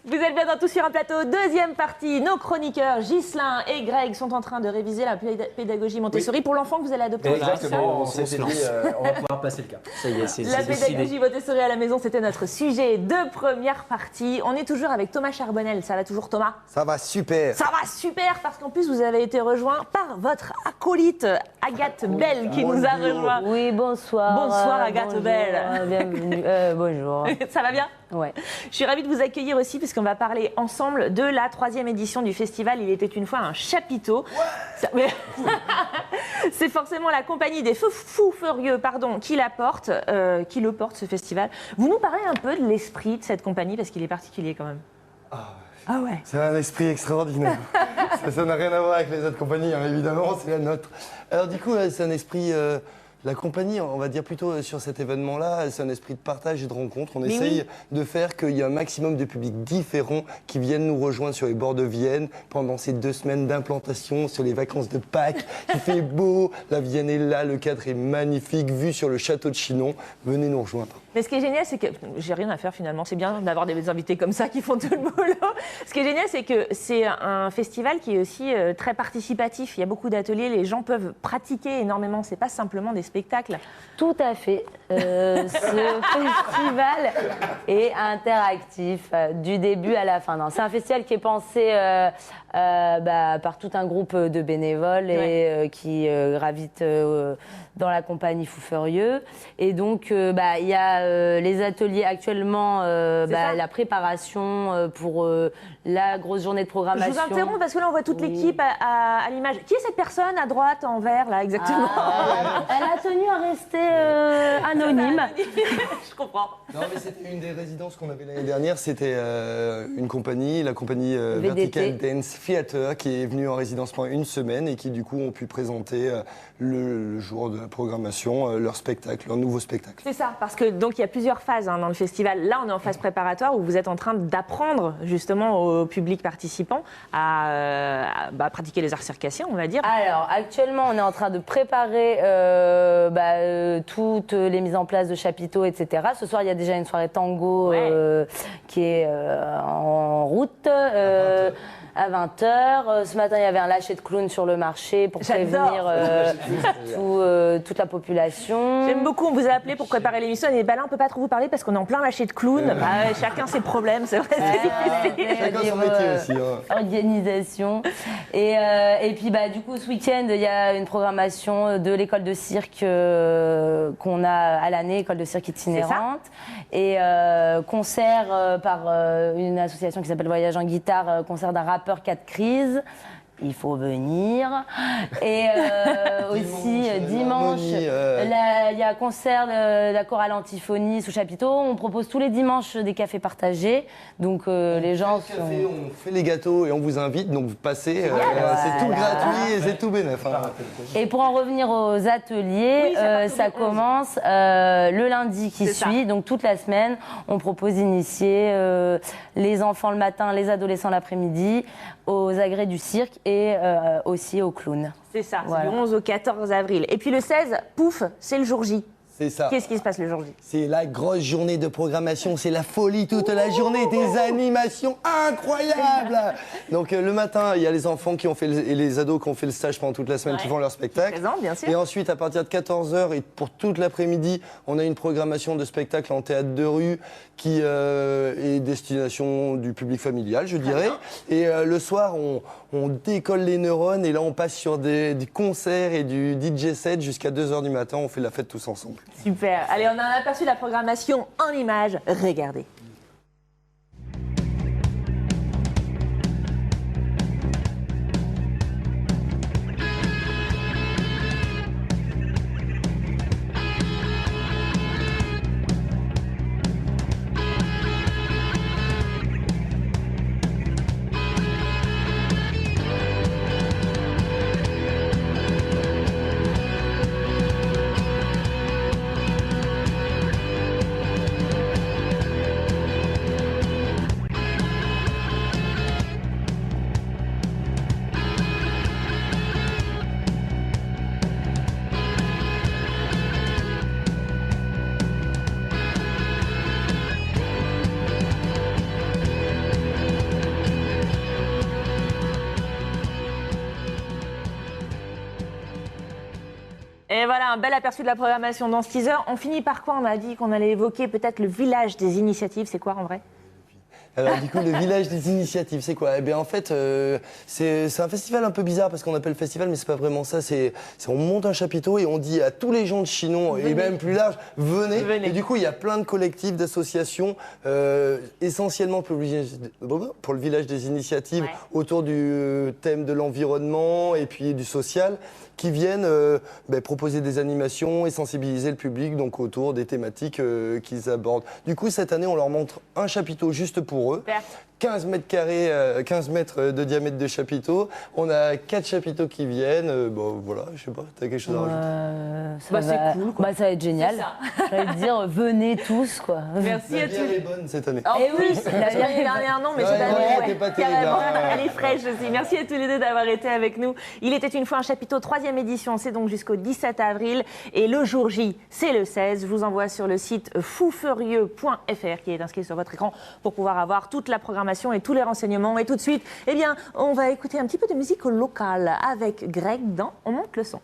Vous êtes bien dans Tout sur un plateau, deuxième partie. Nos chroniqueurs Ghislain et Greg sont en train de réviser la pédagogie Montessori pour l'enfant que vous allez adopter. Exactement, on s'était dit, on va pouvoir passer le cap. Ça y est, c'est La décidé. pédagogie Montessori à la maison, c'était notre sujet de première partie. On est toujours avec Thomas Charbonnel. Ça va toujours, Thomas? Ça va super. Ça va super, parce qu'en plus, vous avez été rejoint par votre acolyte Agathe Bell qui nous a rejoint. Oui, bonsoir. Bonsoir, Agathe bonjour, Bell. Bienvenue. Bonjour. Ça va bien? Ouais. Je suis ravie de vous accueillir aussi puisqu'on va parler ensemble de la 3e édition du festival Il était une fois un chapiteau. C'est forcément la compagnie des Fous Furieux qui le porte ce festival. Vous nous parlez un peu de l'esprit de cette compagnie parce qu'il est particulier quand même. Ah ouais. C'est un esprit extraordinaire. ça n'a rien à voir avec les autres compagnies, hein, évidemment, c'est la nôtre. Alors du coup, c'est un esprit... La compagnie, on va dire plutôt sur cet événement-là, c'est un esprit de partage et de rencontre. On essaye de faire qu'il y ait un maximum de publics différents qui viennent nous rejoindre sur les bords de Vienne pendant ces 2 semaines d'implantation, sur les vacances de Pâques. Il fait beau, la Vienne est là, le cadre est magnifique, vue sur le château de Chinon. Venez nous rejoindre. Mais ce qui est génial, c'est que j'ai rien à faire finalement. C'est bien d'avoir des invités comme ça qui font tout le boulot. Ce qui est génial, c'est que c'est un festival qui est aussi très participatif. Il y a beaucoup d'ateliers, les gens peuvent pratiquer énormément. C'est pas simplement des spectacles. Tout à fait. Ce festival est interactif du début à la fin. Non, c'est un festival qui est pensé par tout un groupe de bénévoles et qui gravitent dans la compagnie Fous Furieux. Et donc, il y a les ateliers actuellement, la préparation pour la grosse journée de programmation. Je vous interromps parce que là, on voit toute l'équipe à l'image. Qui est cette personne à droite, en vert, là, exactement? Elle a tenu à rester anonyme. Je comprends. Non, mais c'était une des résidences qu'on avait l'année dernière. C'était une compagnie, la compagnie VDT. Vertical Dance Theater, qui est venue en résidence pendant 1 semaine et qui, du coup, ont pu présenter le jour de la programmation leur spectacle, leur nouveau spectacle. C'est ça, parce que donc il y a plusieurs phases dans le festival. Là, on est en phase préparatoire où vous êtes en train d'apprendre justement au public participant à pratiquer les arts circassiens, on va dire. Alors, actuellement, on est en train de préparer toutes les mises en place de chapiteaux, etc. Ce soir, il y a déjà une soirée tango qui est en route. À 20h. Ce matin, il y avait un lâcher de clown sur le marché pour prévenir toute la population. J'aime beaucoup, on vous a appelé pour préparer l'émission. Et là, on ne peut pas trop vous parler parce qu'on est en plein lâcher de clown. Chacun ses problèmes, c'est vrai, c'est difficile. Chacun son métier aussi. Organisation. Et puis, du coup, ce week-end, il y a une programmation de l'école de cirque qu'on a à l'année, école de cirque itinérante. Et concert par une association qui s'appelle Voyage en guitare, concert d'un rappeur 4 crises. Il faut venir. Et aussi, dimanche, il y a un concert de la chorale Antiphonie sous chapiteau. On propose tous les dimanches des cafés partagés. Donc, les gens sont... On fait les gâteaux et on vous invite. Donc, vous passez. C'est tout gratuit et c'est tout bénef. Et pour en revenir aux ateliers, ça commence le lundi qui suit. Donc, toute la semaine, on propose d'initier les enfants le matin, les adolescents l'après-midi, aux agrès du cirque et aussi aux clowns. C'est ça, c'est du 11 au 14 avril. Et puis le 16, pouf, c'est le jour J. C'est ça. Qu'est-ce qui se passe le jour J? C'est la grosse journée de programmation, c'est la folie toute la journée, des animations incroyables. Donc le matin, il y a les enfants qui ont fait et les ados qui ont fait le stage pendant toute la semaine qui font leur spectacle. Présent, bien sûr. Et ensuite, à partir de 14h et pour toute l'après-midi, on a une programmation de spectacle en théâtre de rue qui est destination du public familial, je dirais. Et le soir, on décolle les neurones et là, on passe sur des concerts et du DJ set jusqu'à 2h du matin. On fait la fête tous ensemble. Super. Allez, on a un aperçu de la programmation en images. Regardez. Et voilà, un bel aperçu de la programmation dans ce teaser. On finit par quoi? On a dit qu'on allait évoquer peut-être le village des initiatives. C'est quoi en vrai? Alors du coup, le village des initiatives, c'est quoi? Eh bien en fait, c'est un festival un peu bizarre parce qu'on appelle festival, mais c'est pas vraiment ça. On monte un chapiteau et on dit à tous les gens de Chinon, et même plus large, venez. Et du coup, il y a plein de collectifs, d'associations, essentiellement pour le village des initiatives, autour du thème de l'environnement et puis du social, qui viennent proposer des animations et sensibiliser le public donc autour des thématiques qu'ils abordent. Du coup, cette année, on leur montre un chapiteau juste pour eux. 15 mètres carrés, 15 mètres de diamètre de chapiteau. On a 4 chapiteaux qui viennent. Bon, voilà, je sais pas, t'as quelque chose à rajouter? C'est cool, quoi. Ça va être génial. J'allais te dire, venez tous, quoi. Merci à tous. La bière est bonne cette année. Et oui, l'année dernière, non, mais cette année, pas terrible, elle est fraîche aussi. Merci à tous les deux d'avoir été avec nous. Il était une fois un chapiteau, 3e édition. C'est donc jusqu'au 17 avril. Et le jour J, c'est le 16. Je vous envoie sur le site foufurieux.fr qui est inscrit sur votre écran pour pouvoir avoir toute la programmation et tous les renseignements. Et tout de suite, eh bien, on va écouter un petit peu de musique locale avec Greg dans On monte le son.